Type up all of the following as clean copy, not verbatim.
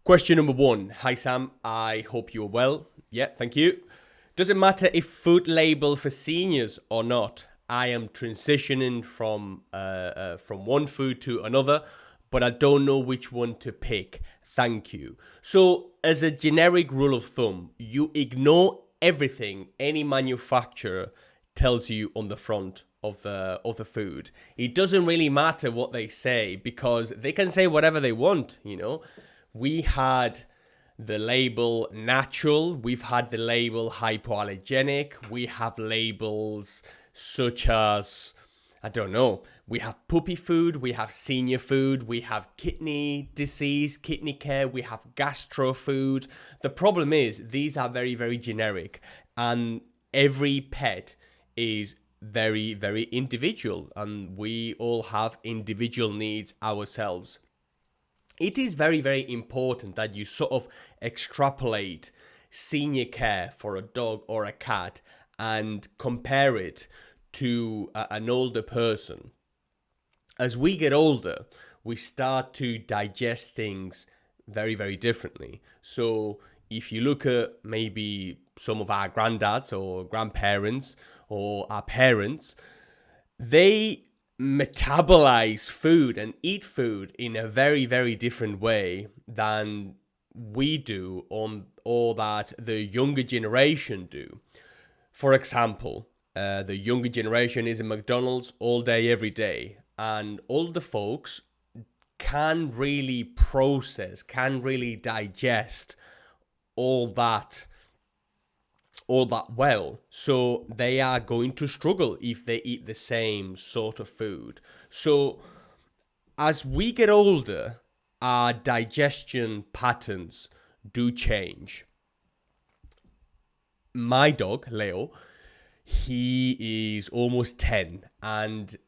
Question number one. Hi, Sam. I hope you're well. Yeah, thank you. Does it matter if food label for seniors or not? I am transitioning from one food to another, but I don't know which one to pick. Thank you. So, as a generic rule of thumb, you ignore everything any manufacturer tells you on the front of the food. It doesn't really matter what they say because they can say whatever they want, you know. We had the label natural, we've had the label hypoallergenic, we have labels such as, I don't know, we have puppy food, we have senior food, we have kidney disease, kidney care, we have gastro food. The problem is these are very, very generic, and every pet is very, very individual, and we all have individual needs ourselves. It is very, very important that you sort of extrapolate senior care for a dog or a cat and compare it to an older person. As we get older, we start to digest things very, very differently. So if you look at maybe some of our granddads or grandparents or our parents, they metabolize food and eat food in a very, very different way than we do or that the younger generation do. For example, the younger generation is in McDonald's all day, every day, and older folks can really process, can really digest all that well. So they are going to struggle if they eat the same sort of food. So as we get older, our digestion patterns do change. My dog, Leo, he is almost 10, and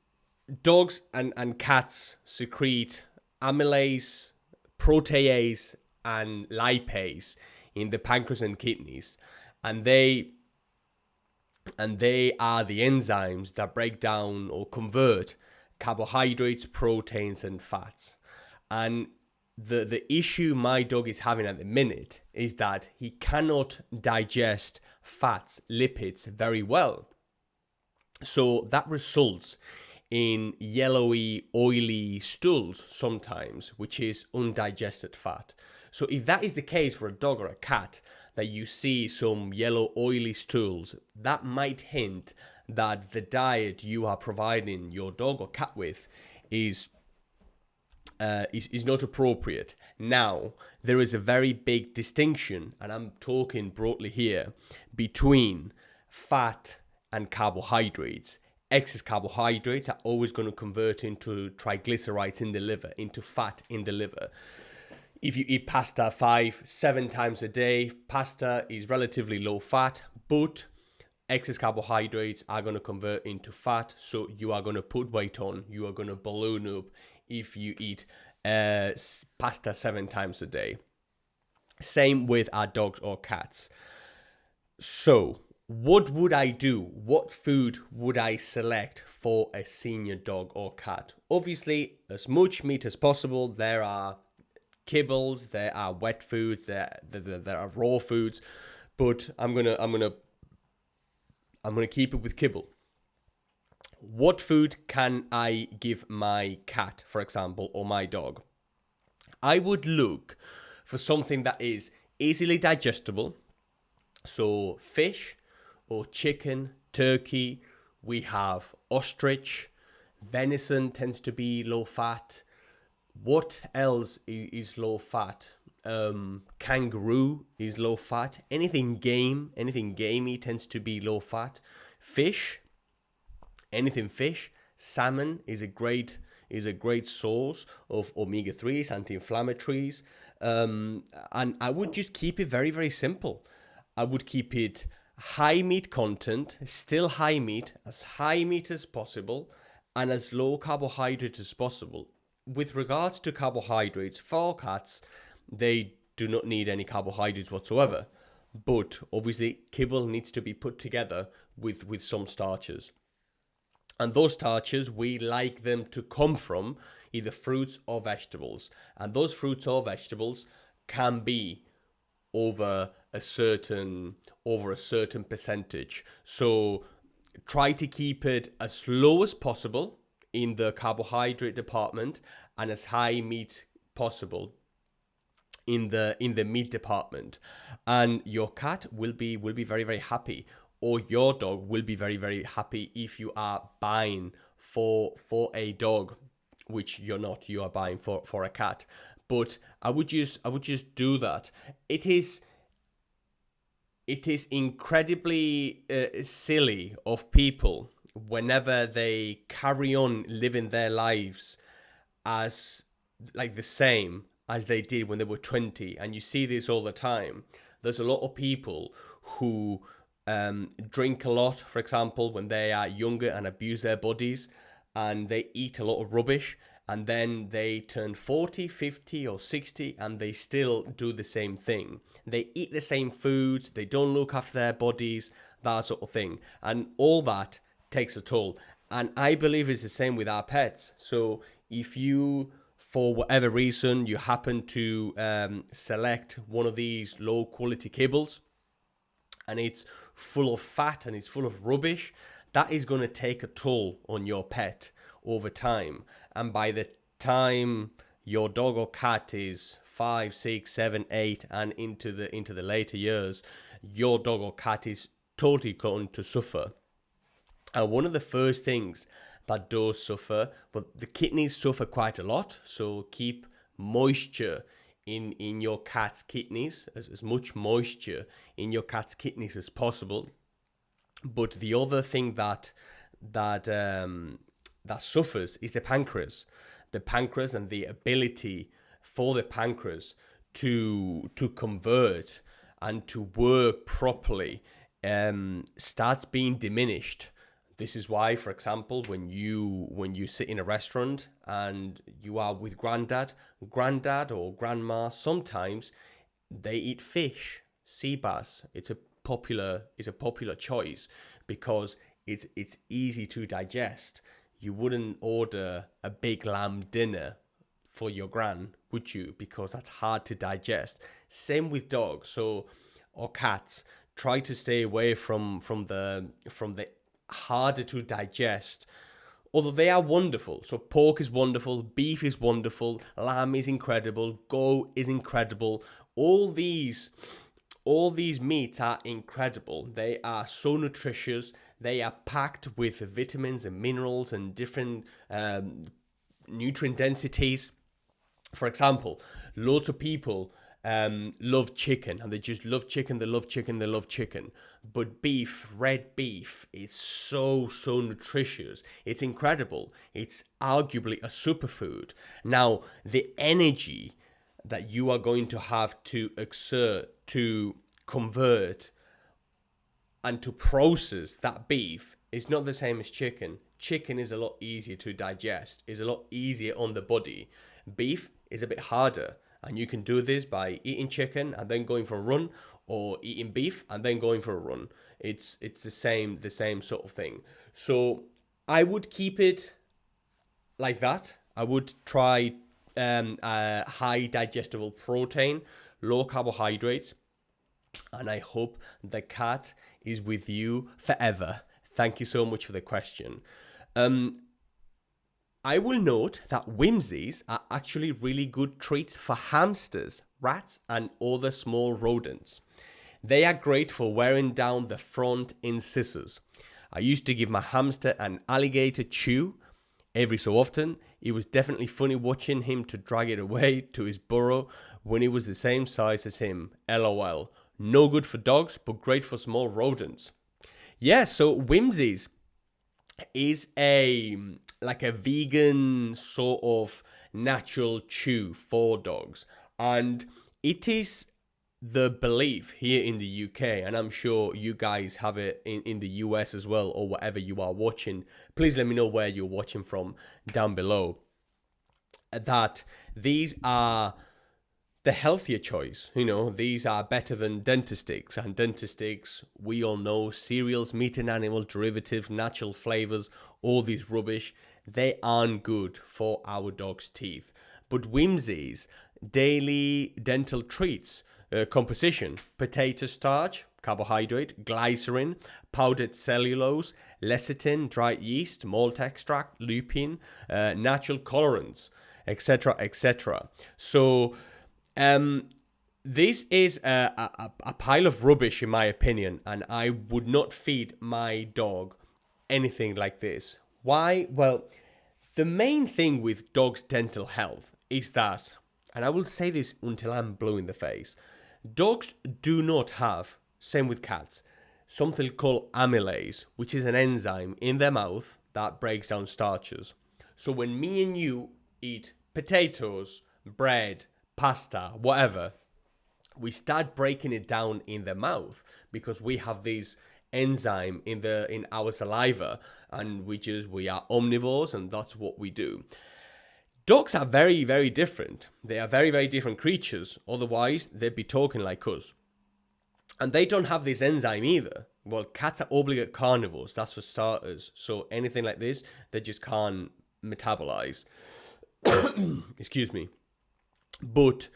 dogs and cats secrete amylase, protease, and lipase in the pancreas and kidneys, and they are the enzymes that break down or convert carbohydrates, proteins, and fats. And the issue my dog is having at the minute is that he cannot digest fats, lipids very well. So that results in yellowy, oily stools sometimes, which is undigested fat. So if that is the case for a dog or a cat, that you see some yellow, oily stools, that might hint that the diet you are providing your dog or cat with is not appropriate. Now, there is a very big distinction, and I'm talking broadly here, between fat and carbohydrates. Excess carbohydrates are always going to convert into triglycerides in the liver, into fat in the liver. If you eat pasta 5-7 times a day, pasta is relatively low fat, but excess carbohydrates are going to convert into fat, so you are going to put weight on, you are going to balloon up if you eat pasta 7 times a day. Same with our dogs or cats. So, what would I do? What food would I select for a senior dog or cat? Obviously, as much meat as possible. There are kibbles, there are wet foods, there are raw foods, but I'm gonna keep it with kibble. What food can I give my cat, for example, or my dog? I would look for something that is easily digestible. So fish or chicken, turkey, we have ostrich, venison tends to be low fat. What else is low fat? Kangaroo is low fat. Anything gamey tends to be low fat. Fish, anything fish. Salmon is a great source of omega-3s, anti-inflammatories. And I would just keep it very, very simple. I would keep it high meat content, still high meat as possible, and as low carbohydrate as possible. With regards to carbohydrates, for cats, they do not need any carbohydrates whatsoever. But obviously, kibble needs to be put together with some starches. And those starches, we like them to come from either fruits or vegetables. And those fruits or vegetables can be over a certain percentage. So try to keep it as low as possible in the carbohydrate department and as high meat possible in the meat department, and your cat will be very, very happy, or your dog will be very, very happy if you are buying for a dog, which you're not. You are buying for a cat. But I would just do that. It is incredibly silly of people whenever they carry on living their lives as like the same as they did when they were 20. And you see this all the time. There's a lot of people who drink a lot, for example, when they are younger, and abuse their bodies, and they eat a lot of rubbish, and then they turn 40, 50 or 60 and they still do the same thing. They eat the same foods, they don't look after their bodies, that sort of thing. And all that takes a toll. And I believe it's the same with our pets. So if you, for whatever reason, you happen to select one of these low quality kibbles and it's full of fat and it's full of rubbish, that is going to take a toll on your pet over time. And by the time your dog or cat is 5, 6, 7, 8 and into the later years, your dog or cat is totally going to suffer. And one of the first things that does suffer, but the kidneys suffer quite a lot, so keep moisture in your cat's kidneys, as much moisture in your cat's kidneys as possible. But the other thing that suffers is the pancreas. The pancreas, and the ability for the pancreas to convert and to work properly starts being diminished. This is why, for example, when you sit in a restaurant and you are with granddad or grandma, sometimes they eat fish, sea bass. It's a popular choice because it's easy to digest. You wouldn't order a big lamb dinner for your gran, would you? Because that's hard to digest. Same with dogs, or cats. Try to stay away from the harder to digest, although they are wonderful. So pork is wonderful, beef is wonderful, lamb is incredible, goat is incredible. All these meats are incredible. They are so nutritious. They are packed with vitamins and minerals and different nutrient densities. For example, lots of people love chicken, and they just love chicken. They love chicken. But beef, red beef, it's so nutritious. It's incredible. It's arguably a superfood. Now, the energy that you are going to have to exert to convert and to process that beef is not the same as chicken. Chicken is a lot easier to digest, is a lot easier on the body. Beef is a bit harder, and you can do this by eating chicken and then going for a run, or eating beef and then going for a run. It's the same sort of thing. So I would keep it like that. I would try high digestible protein, low carbohydrates, and I hope the cat is with you forever. Thank you so much for the question. I will note that whimsies are actually really good treats for hamsters, rats, and other small rodents. They are great for wearing down the front incisors. I used to give my hamster an alligator chew every so often. It was definitely funny watching him to drag it away to his burrow when it was the same size as him. LOL. No good for dogs, but great for small rodents. Yeah, so whimsies is a vegan sort of natural chew for dogs, and it is the belief here in the UK, and I'm sure you guys have it in the US as well, or whatever you are watching. Please let me know where you're watching from down below, that these are the healthier choice. These are better than Dentasticks. And Dentasticks, we all know, cereals, meat and animal derivatives, natural flavors, all these rubbish, they aren't good for our dog's teeth. But whimsies, daily dental treats composition: potato starch, carbohydrate, glycerin, powdered cellulose, lecithin, dried yeast, malt extract, lupin, natural colorants, etc., etc. So this is a pile of rubbish, in my opinion, and I would not feed my dog anything like this. Why? Well, the main thing with dogs' dental health is that, and I will say this until I'm blue in the face, dogs do not have, same with cats, something called amylase, which is an enzyme in their mouth that breaks down starches. So when me and you eat potatoes, bread, pasta, whatever, we start breaking it down in the mouth because we have this enzyme in our saliva, and we are omnivores, and that's what we do. Dogs are very, very different. They are very, very different creatures. Otherwise, they'd be talking like us. And they don't have this enzyme either. Well, cats are obligate carnivores, that's for starters. So anything like this, they just can't metabolize. Excuse me. But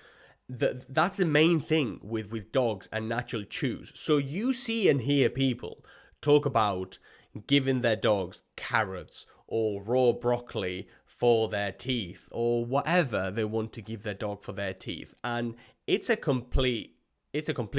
that's the main thing with dogs and natural chews. So you see and hear people talk about giving their dogs carrots or raw broccoli for their teeth or whatever they want to give their dog for their teeth. And it's a complete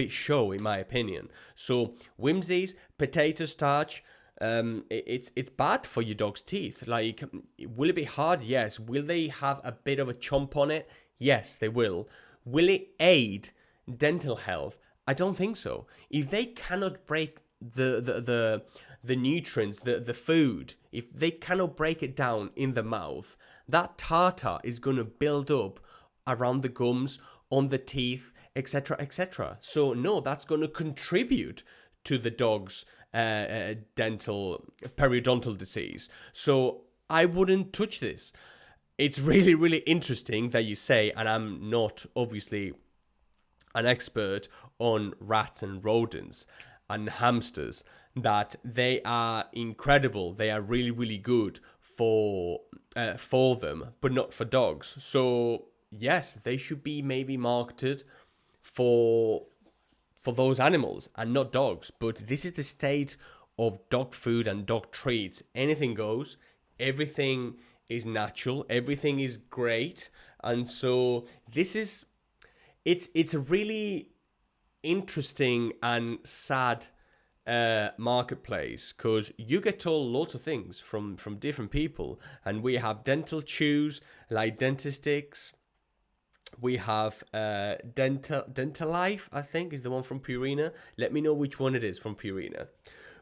show, in my opinion. So whimsies, potato starch, it's bad for your dog's teeth. Like, will it be hard? Yes. Will they have a bit of a chomp on it? Yes, they will. Will it aid dental health? I don't think so. If they cannot break the nutrients, the food, if they cannot break it down in the mouth, that tartar is going to build up around the gums, on the teeth, etc., etc. So no, that's going to contribute to the dog's dental periodontal disease. So I wouldn't touch this. It's really, really interesting that you say, and I'm not obviously an expert on rats and rodents and hamsters, that they are incredible. They are really, really good for them, but not for dogs. So yes, they should be maybe marketed for those animals and not dogs. But this is the state of dog food and dog treats. Anything goes. Everything is natural. Everything is great. And so it's a really interesting and sad marketplace, because you get told lots of things from different people. And we have dental chews like Dentisticks. We have Dental Life, I think, is the one from Purina. Let me know which one it is from Purina.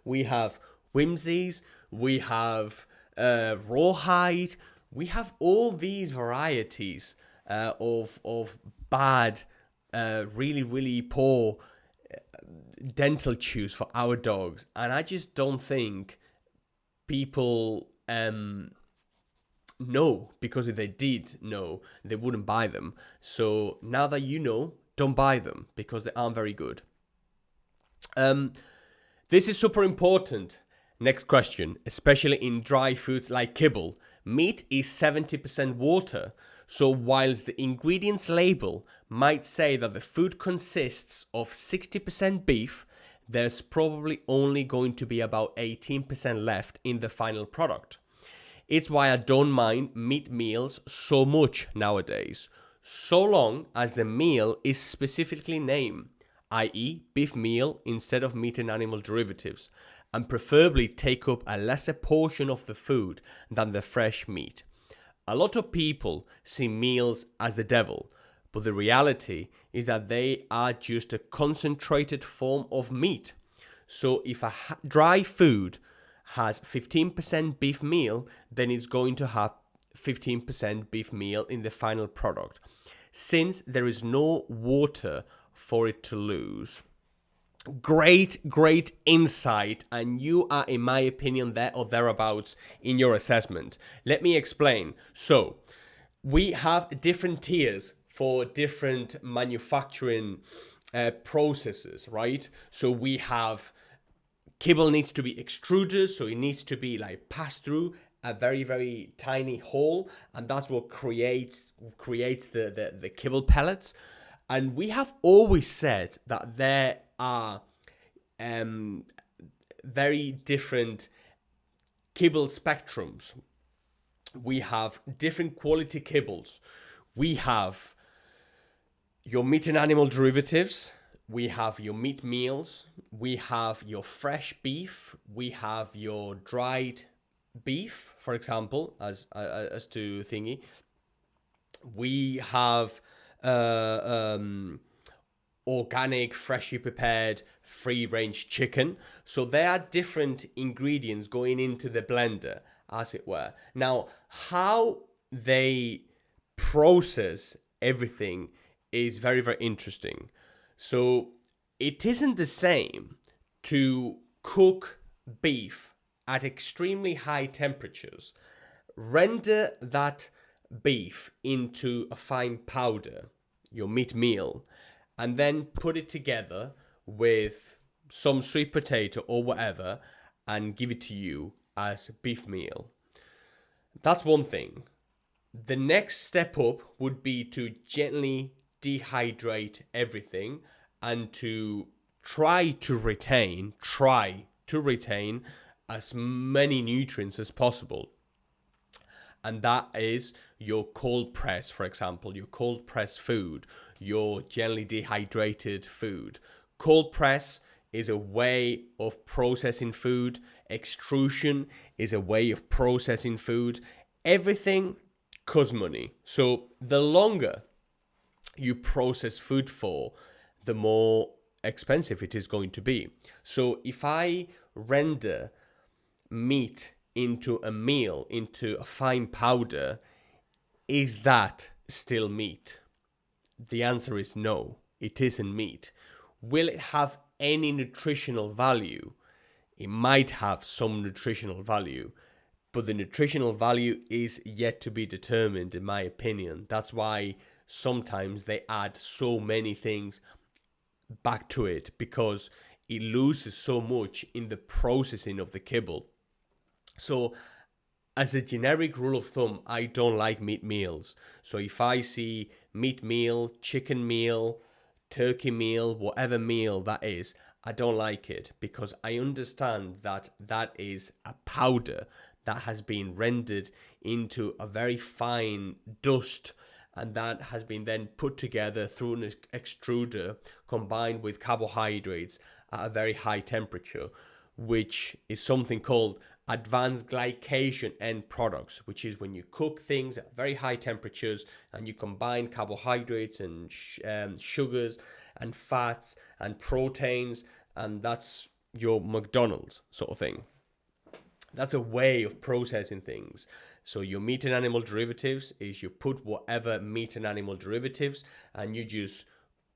We have Whimsies. We have Rawhide. We have all these varieties of bad, really, really poor dental chews for our dogs. And I just don't think people know, because if they did know, they wouldn't buy them. So now that you know, don't buy them because they aren't very good. This is super important. Next question, especially in dry foods like kibble. Meat is 70% water. So whilst the ingredients label might say that the food consists of 60% beef, there's probably only going to be about 18% left in the final product. It's why I don't mind meat meals so much nowadays, so long as the meal is specifically named, i.e. beef meal instead of meat and animal derivatives, and preferably take up a lesser portion of the food than the fresh meat. A lot of people see meals as the devil, but the reality is that they are just a concentrated form of meat. So if a dry food has 15% beef meal, then it's going to have 15% beef meal in the final product, since there is no water for it to lose. Great insight, and you are, in my opinion, there or thereabouts in your assessment. Let me explain. So we have different tiers for different manufacturing processes, right? So we have kibble needs to be extruded, so it needs to be like passed through a very, very tiny hole, and that's what creates the kibble pellets. And we have always said that there are um, very different kibble spectrums. We have different quality kibbles. We have your meat and animal derivatives, we have your meat meals, we have your fresh beef, we have your dried beef, for example, as to thingy. We have organic, freshly prepared, free range chicken. So there are different ingredients going into the blender, as it were. Now, how they process everything is very, very interesting. So it isn't the same to cook beef at extremely high temperatures, render that beef into a fine powder, your meat meal, and then put it together with some sweet potato or whatever and give it to you as beef meal. That's one thing. The next step up would be to gently dehydrate everything and to try to retain as many nutrients as possible. And that is your cold press, for example, your cold press food, your gently dehydrated food. Cold press is a way of processing food. Extrusion is a way of processing food. Everything costs money. So the longer you process food for, the more expensive it is going to be. So if I render meat into a meal, into a fine powder, is that still meat? The answer is no, it isn't meat. Will it have any nutritional value? It might have some nutritional value, but the nutritional value is yet to be determined, in my opinion. That's why sometimes they add so many things back to it, because it loses so much in the processing of the kibble. So as a generic rule of thumb, I don't like meat meals. So if I see meat meal, chicken meal, turkey meal, whatever meal that is, I don't like it, because I understand that that is a powder that has been rendered into a very fine dust, and that has been then put together through an extruder combined with carbohydrates at a very high temperature, which is something called advanced glycation end products, which is when you cook things at very high temperatures and you combine carbohydrates and sugars and fats and proteins, and that's your McDonald's sort of thing. That's a way of processing things. So your meat and animal derivatives is you put whatever meat and animal derivatives and you just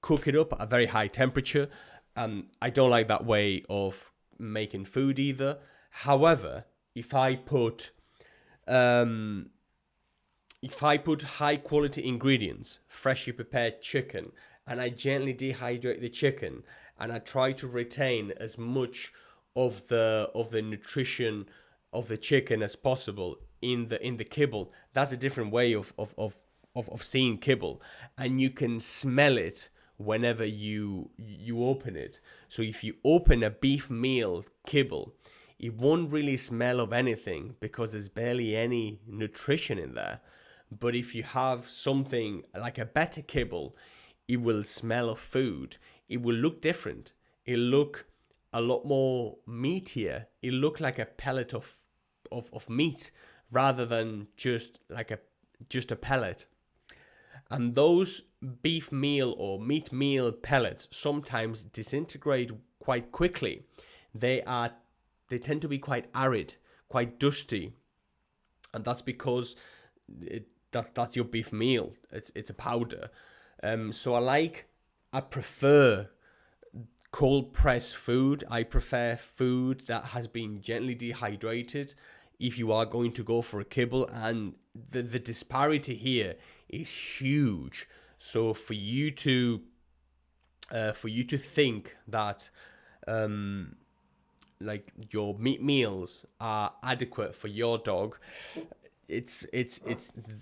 cook it up at a very high temperature. I don't like that way of making food either. However, if I put high quality ingredients, freshly prepared chicken, and I gently dehydrate the chicken, and I try to retain as much of the nutrition of the chicken as possible in the kibble, that's a different way of seeing kibble, and you can smell it whenever you open it. So if you open a beef meal kibble, it won't really smell of anything because there's barely any nutrition in there. But if you have something like a better kibble, it will smell of food. It will look different. It'll look a lot more meatier. It'll look like a pellet of meat rather than just a pellet. And those beef meal or meat meal pellets sometimes disintegrate quite quickly. They tend to be quite arid, quite dusty, and that's because that's your beef meal. It's a powder. So I prefer cold pressed food. I prefer food that has been gently dehydrated if you are going to go for a kibble, and the disparity here is huge. So for you to think that like your meat meals are adequate for your dog, it's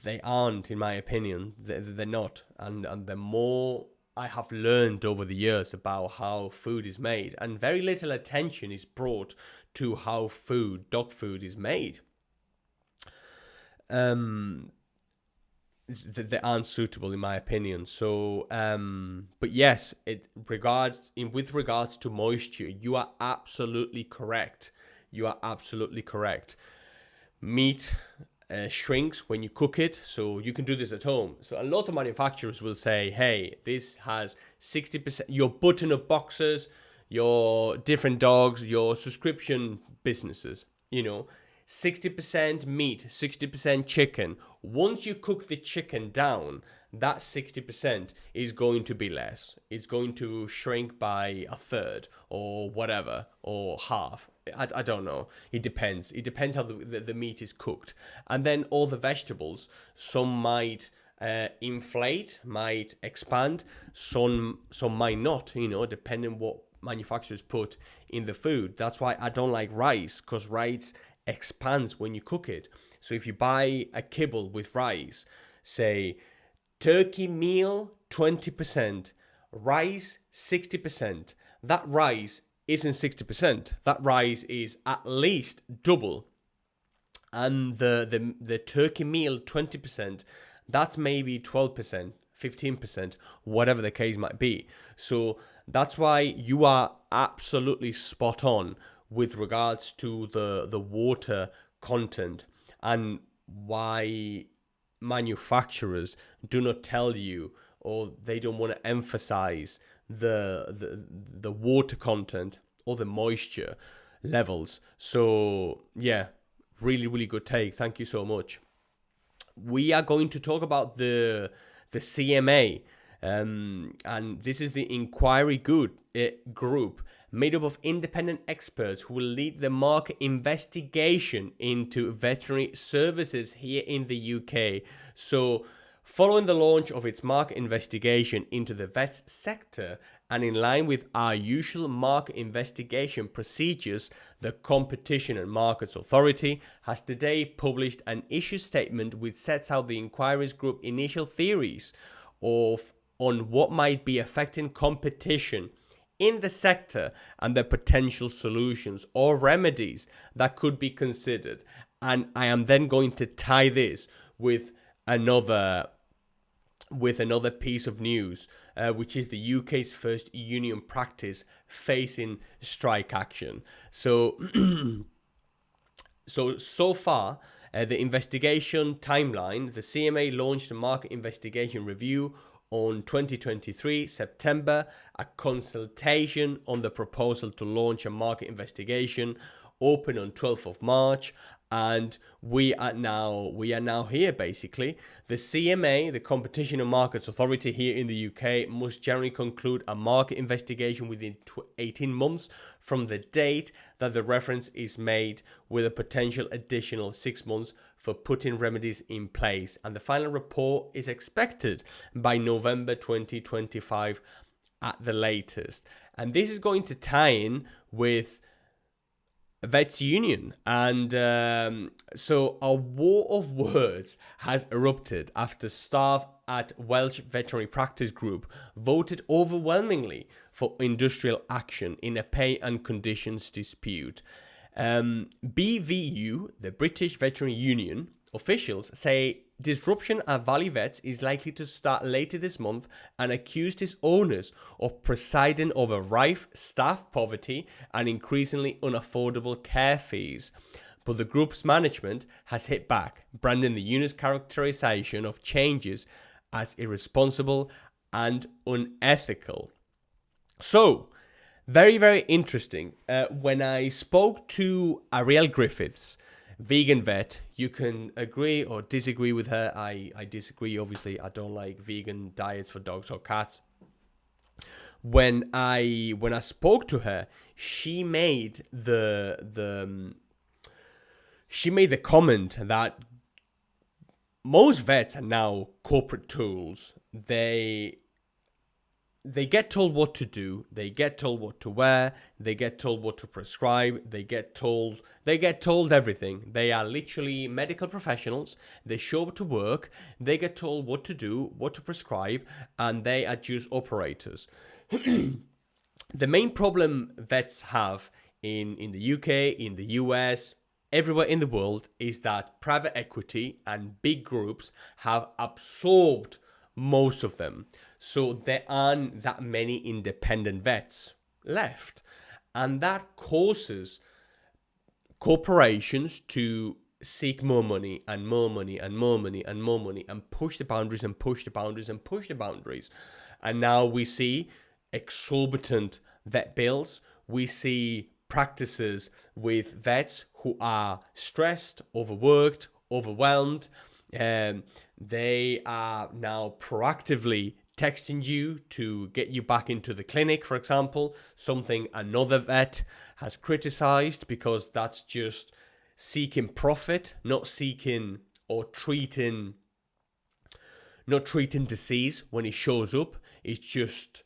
they aren't, in my opinion. They're not. And the more I have learned over the years about how food is made, and very little attention is brought to how dog food is made. They aren't suitable, in my opinion. So, but yes, with regards to moisture, you are absolutely correct. You are absolutely correct. Meat shrinks when you cook it, so you can do this at home. So a lot of manufacturers will say, hey, this has 60%, your button-up boxes, your different dogs, your subscription businesses, 60% meat, 60% chicken. Once you cook the chicken down, that 60% is going to be less. It's going to shrink by a third or whatever, or half. I don't know. It depends. It depends how the meat is cooked. And then all the vegetables, some might inflate, might expand, some might not, depending on what manufacturers put in the food. That's why I don't like rice, because rice expands when you cook it. So if you buy a kibble with rice, say turkey meal 20%, rice 60%, that rice isn't 60%. That rice is at least double. And the turkey meal 20%, that's maybe 12%, 15%, whatever the case might be. So that's why you are absolutely spot on with regards to the water content, and why manufacturers do not tell you, or they don't want to emphasize the water content or the moisture levels. So yeah, really, really good take. Thank you so much. We are going to talk about the CMA, and this is the inquiry group made up of independent experts who will lead the market investigation into veterinary services here in the UK. So, following the launch of its market investigation into the vets sector, and in line with our usual market investigation procedures, the Competition and Markets Authority has today published an issue statement which sets out the inquiries group initial theories on what might be affecting competition in the sector and the potential solutions or remedies that could be considered. And I am then going to tie this with another piece of news, which is the UK's first union practice facing strike action. So far, the investigation timeline, the CMA launched a market investigation review on 2023 September, a consultation on the proposal to launch a market investigation opened on 12th of March, and we are now here basically. The CMA, the Competition and Markets Authority here in the UK, must generally conclude a market investigation within 18 months from the date that the reference is made, with a potential additional 6 months for putting remedies in place. And the final report is expected by November 2025 at the latest. And this is going to tie in with Vets Union, and so a war of words has erupted after staff at Welsh Veterinary Practice Group voted overwhelmingly for industrial action in a pay and conditions dispute. BVU, the British Veterinary Union, officials say disruption at Valley Vets is likely to start later this month, and accused its owners of presiding over rife staff poverty and increasingly unaffordable care fees. But the group's management has hit back, branding the union's characterization of changes as irresponsible and unethical. So, very, very interesting. When I spoke to Ariel Griffiths, vegan vet, you can agree or disagree with her. I disagree, obviously. I don't like vegan diets for dogs or cats. When I spoke to her, she made the comment that most vets are now corporate tools. They they get told what to do, they get told what to wear, they get told what to prescribe, they get told everything. They are literally medical professionals. They show up to work, they get told what to do, what to prescribe, and they are just operators. The main problem vets have in the UK, in the US, everywhere in the world is that private equity and big groups have absorbed most of them. So there aren't that many independent vets left. And that causes corporations to seek more money and more money and more money and more money and push the boundaries and push the boundaries and push the boundaries. And now we see exorbitant vet bills. We see practices with vets who are stressed, overworked, overwhelmed. They are now proactively texting you to get you back into the clinic, for example, something another vet has criticized, because that's just seeking profit, not seeking or treating disease when it shows up. It's just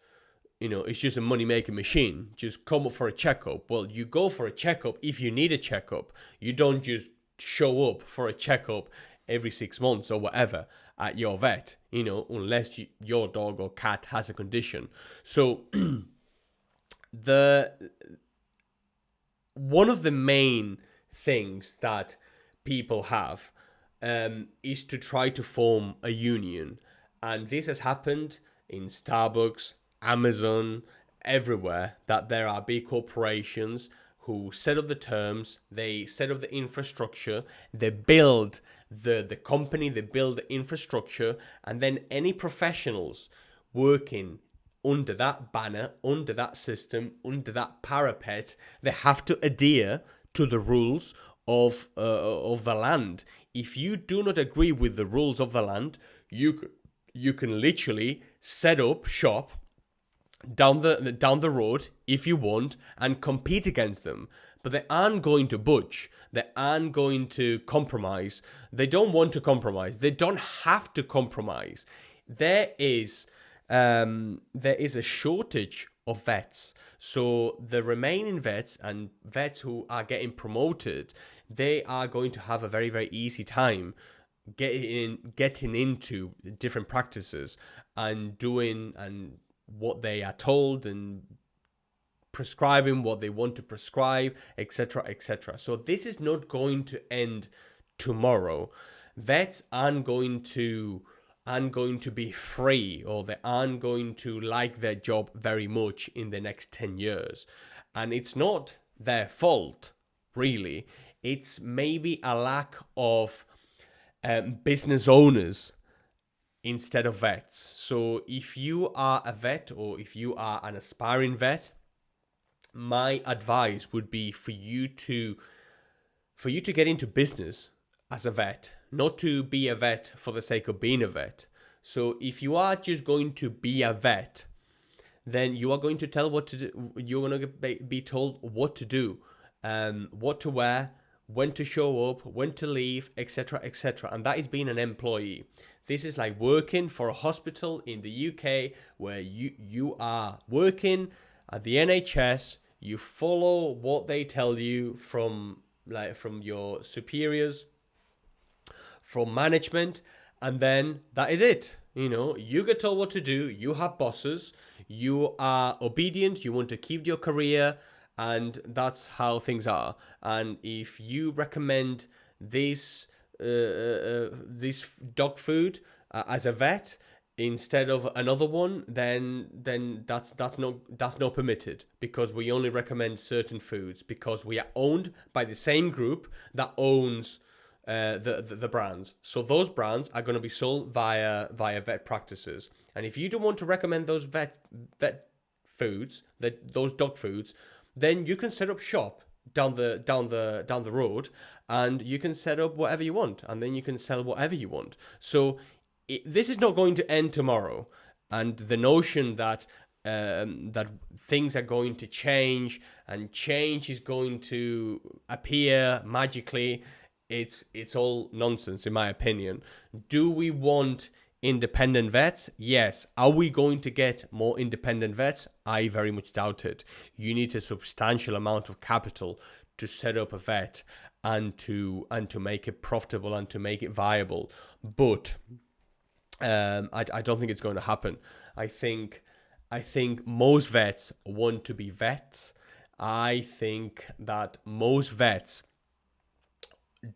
a money-making machine. Just come up for a checkup. Well, you go for a checkup if you need a checkup. You don't just show up for a checkup every 6 months or whatever at your vet, unless your dog or cat has a condition. So one of the main things that people have is to try to form a union. And this has happened in Starbucks, Amazon, everywhere, that there are big corporations who set up the terms, they set up the infrastructure, they build the company, they build the infrastructure, and then any professionals working under that banner, under that system, under that parapet, they have to adhere to the rules of the land. If you do not agree with the rules of the land, you can literally set up shop down the road if you want and compete against them. But they aren't going to budge. They aren't going to compromise. They don't want to compromise. They don't have to compromise. There is a shortage of vets. So the remaining vets and vets who are getting promoted, they are going to have a very, very easy time getting into different practices and doing and what they are told and prescribing what they want to prescribe, etc., etc. So this is not going to end tomorrow. Vets aren't going to be free, or they aren't going to like their job very much in the next 10 years. And it's not their fault, really. It's maybe a lack of business owners instead of vets. So if you are a vet or if you are an aspiring vet, my advice would be for you to get into business as a vet, not to be a vet for the sake of being a vet. So if you are just going to be a vet, then you are going to tell what to do. You're going to be told what to do, what to wear, when to show up, when to leave, etc., etc. And that is being an employee. This is like working for a hospital in the UK, where you are working at the NHS. You follow what they tell you from your superiors, from management, and then that is it. You get told what to do. You have bosses. You are obedient. You want to keep your career, and that's how things are. And if you recommend this dog food as a vet instead of another one, then that's not permitted, because we only recommend certain foods because we are owned by the same group that owns the brands. So those brands are going to be sold via vet practices. And if you don't want to recommend those vet foods, those dog foods, then you can set up shop down the road, and you can set up whatever you want, and then you can sell whatever you want. So this is not going to end tomorrow, and the notion that that things are going to change and change is going to appear magically, it's all nonsense, in my opinion. Do we want independent vets, yes. Are we going to get more independent vets? I very much doubt it. You need a substantial amount of capital to set up a vet and to make it profitable and to make it viable. But I don't think it's going to happen. I think most vets want to be vets. I think that most vets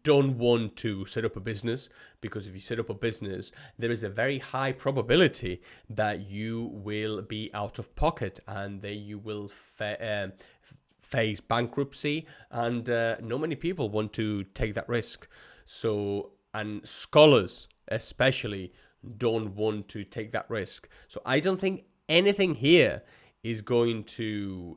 don't want to set up a business, because if you set up a business, there is a very high probability that you will be out of pocket and that you will face bankruptcy, and not many people want to take that risk. So, and scholars especially don't want to take that risk. So I don't think anything here is going to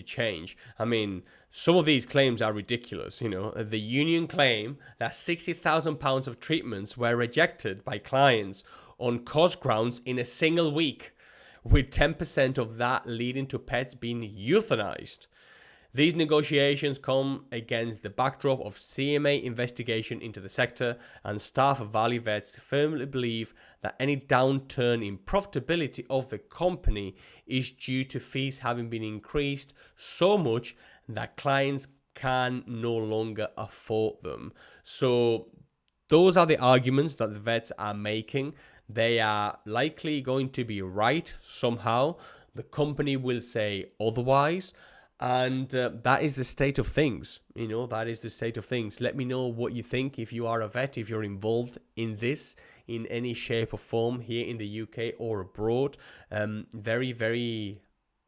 change. I mean, some of these claims are ridiculous. You know, the union claim that £60,000 of treatments were rejected by clients on cost grounds in a single week, with 10% of that leading to pets being euthanized. These negotiations come against the backdrop of CMA investigation into the sector, and staff of Value Vets firmly believe that any downturn in profitability of the company is due to fees having been increased so much that clients can no longer afford them. So those are the arguments that the vets are making. They are likely going to be right somehow. The company will say otherwise. And that is the state of things. You know, that is the state of things. Let me know what you think if you are a vet, if you're involved in this in any shape or form here in the UK or abroad. Very, very,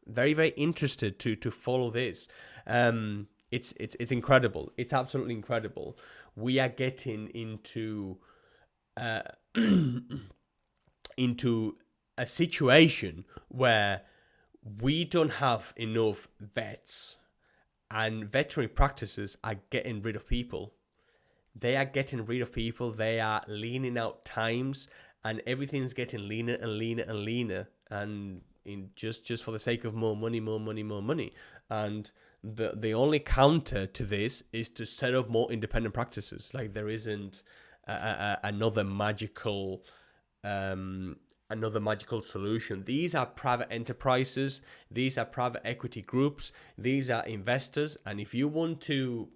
very, very interested to follow this. It's incredible. It's absolutely incredible. We are getting into into a situation where we don't have enough vets, and veterinary practices are getting rid of people. They are getting rid of people. They are leaning out times, and everything's getting leaner and leaner and leaner, and in just for the sake of more money, more money, more money. And the only counter to this is to set up more independent practices. Like, there isn't another magical solution. These are private enterprises. These are private equity groups. These are investors. And if you want to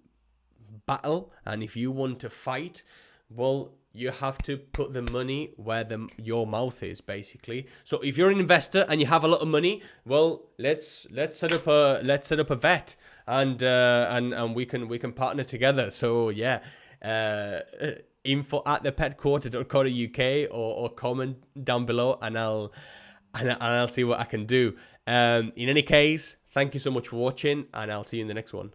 battle and if you want to fight, well, you have to put the money where your mouth is, basically. So if you're an investor and you have a lot of money, well, let's set up a vet, and we can partner together. So yeah. Info at thepetquarter.co.uk, or comment down below, and I'll see what I can do. In any case, thank you so much for watching, and I'll see you in the next one.